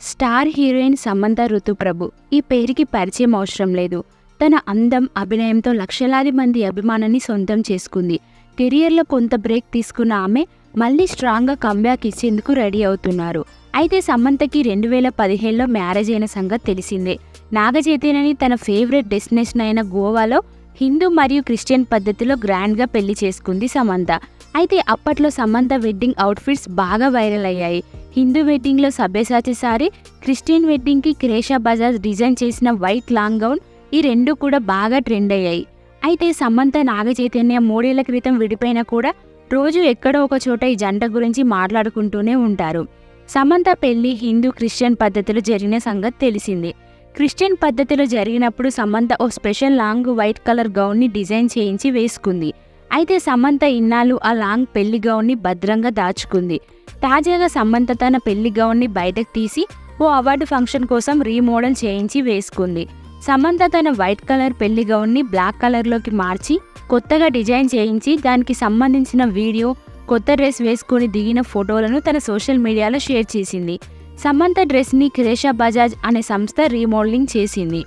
Star heroine Samantha Ruth Prabhu ఈ పేరుకి పరిచయం అవసరం లేదు. తన అందం, అభినయంతో లక్షలాది మంది అభిమానాన్ని సొంతం చేసుకుంది. కెరియర్లో కొంత బ్రేక్ తీసుకున్న ఆమె మళ్ళీ స్ట్రాంగ్గా కంబ్యాక్ ఇచ్చేందుకు రెడీ అవుతున్నారు. అయితే సమంతకి 2015లో మ్యారేజ్ అయిన సంగతి తెలిసిందే. నాగచైతన్యని తన ఫేవరెట్ డెస్టినేషన్ అయిన గోవాలో హిందూ మరియు క్రిస్టియన్ పద్ధతిలో గ్రాండ్గా పెళ్లి చేసుకుంది సమంత. అయితే అప్పట్లో సమంత వెడ్డింగ్ అవుట్ఫిట్స్ బాగా వైరల్ అయ్యాయి. హిందూ వెడ్డింగ్లో సబ్యసాచి సారీ, క్రిస్టియన్ వెడ్డింగ్కి క్రేషా బజాజ్ డిజైన్ చేసిన వైట్ లాంగ్ గౌన్, ఈ రెండు కూడా బాగా ట్రెండ్ అయ్యాయి. అయితే సమంత, నాగచైతన్య 3 ఏళ్ల క్రితం విడిపోయినా కూడా రోజు ఎక్కడో ఒక చోట ఈ జంట గురించి మాట్లాడుకుంటూనే ఉంటారు. సమంత పెళ్లి హిందూ క్రిస్టియన్ పద్ధతిలో జరిగిన సంగతి తెలిసింది. క్రిస్టియన్ పద్ధతిలో జరిగినప్పుడు సమంత ఓ స్పెషల్ లాంగ్ వైట్ కలర్ గౌన్ని డిజైన్ చేయించి వేసుకుంది. అయితే సమంత ఇన్నాళ్ళు ఆ లాంగ్ పెళ్లి గౌన్ని భద్రంగా దాచుకుంది. తాజాగా సమంత తన పెళ్లి గౌన్ని బయటకు తీసి ఓ అవార్డు ఫంక్షన్ కోసం రీమోడల్ చేయించి వేసుకుంది. సమంత తన వైట్ కలర్ పెళ్లి గౌన్ని బ్లాక్ కలర్లోకి మార్చి కొత్తగా డిజైన్ చేయించి దానికి సంబంధించిన వీడియో, కొత్త డ్రెస్ వేసుకుని దిగిన ఫోటోలను తన సోషల్ మీడియాలో షేర్ చేసింది. సమంత డ్రెస్ని క్రేషా బజాజ్ అనే సంస్థ రీమోడలింగ్ చేసింది.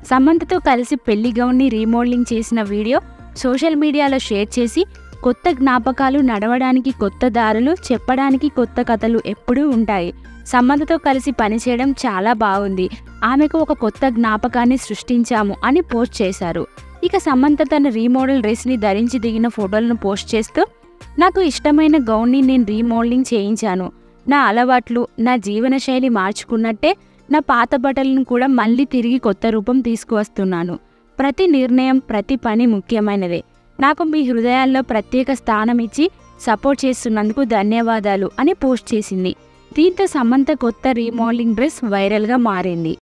సమంతతో కలిసి పెళ్లి గౌన్ని రీమోడలింగ్ చేసిన వీడియో సోషల్ మీడియాలో షేర్ చేసి, కొత్త జ్ఞాపకాలు, నడవడానికి కొత్త దారులు, చెప్పడానికి కొత్త కథలు ఎప్పుడూ ఉంటాయి. సమంతతో కలిసి పనిచేయడం చాలా బాగుంది. ఆమెకు ఒక కొత్త జ్ఞాపకాన్ని సృష్టించాము అని పోస్ట్ చేశారు. ఇక సమంత తన రీమోడల్ డ్రెస్ని ధరించి దిగిన ఫోటోలను పోస్ట్ చేస్తూ, నాకు ఇష్టమైన గౌన్ని నేను రీమోడలింగ్ చేయించాను. నా అలవాట్లు, నా జీవనశైలి మార్చుకున్నట్టే నా పాత బట్టలను కూడా మళ్ళీ తిరిగి కొత్త రూపం తీసుకువస్తున్నాను. ప్రతి నిర్ణయం, ప్రతి పని ముఖ్యమైనదే. నాకు మీ హృదయాల్లో ప్రత్యేక స్థానం ఇచ్చి సపోర్ట్ చేస్తున్నందుకు ధన్యవాదాలు అని పోస్ట్ చేసింది. దీంతో సమంత కొత్త రీమోడలింగ్ డ్రెస్ వైరల్గా మారింది.